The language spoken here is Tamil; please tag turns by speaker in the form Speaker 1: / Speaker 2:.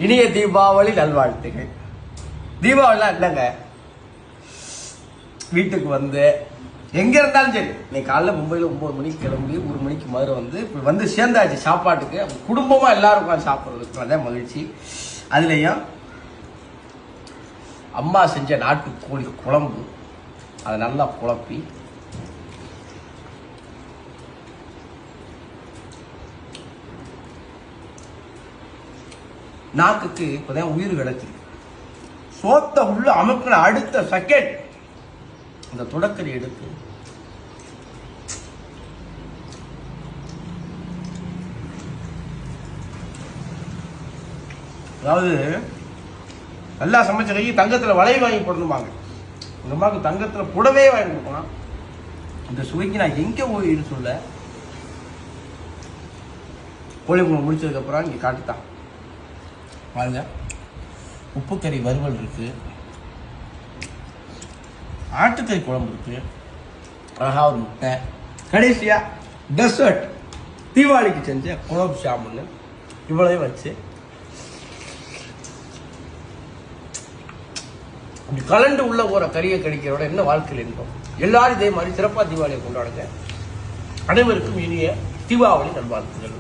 Speaker 1: இனிய தீபாவளி நல்வாழ்த்துகள். தீபாவளிலாம் இல்லைங்க, வீட்டுக்கு வந்து எங்க இருந்தாலும் சரி, நீ காலைல மும்பையில் 9 மணிக்கு கிளம்பி 1 மணிக்கு மதுரை வந்து சேர்ந்தாச்சு சாப்பாட்டுக்கு. குடும்பமா எல்லாரும் உட்காந்து சாப்பிட்றதுக்கு அதான் மகிழ்ச்சி. அதுலேயும் அம்மா செஞ்ச நாட்டுக்கோழி குழம்பு, அதை நல்லா குழப்பி நாக்குக்கு இப்போதான் உயிர் கிடைச்சிருக்கு. சோத்த உள்ள அமுக்கின அடுத்த செகண்ட் இந்த தொடக்கறி எடுத்து அதாவது நல்லா சமைச்ச கை தங்கத்தில் வளைய வாங்கி போடணுமாங்க. இந்த மாதிரி தங்கத்தில் புடவே வாங்கி கொடுக்கலாம். இந்த சுவைக்கு நான் எங்கே போய் சொல்ல, கோழி குழம்பு முடிச்சதுக்கப்புறம் இங்கே காட்டுத்தான் பாருங்க. உப்புக்கறி வறுவல் இருக்கு, ஆட்டுக்கறி குழம்பு இருக்கு, அழகா ஒரு முட்டை, கடைசியா டெசர்ட் தீபாவளிக்கு செஞ்ச குலோப் ஜாமுன்னு இவ்வளவு வச்சு இப்படி கலண்டு உள்ள போற கறியை கடிக்கிறோட என்ன வாழ்க்கையில் இருந்தோம். எல்லாரும் இதே மாதிரி சிறப்பா தீபாவளியை கொண்டாடுங்க. அனைவருக்கும் இனிய தீபாவளி நல்வாழ்த்துக்கள்.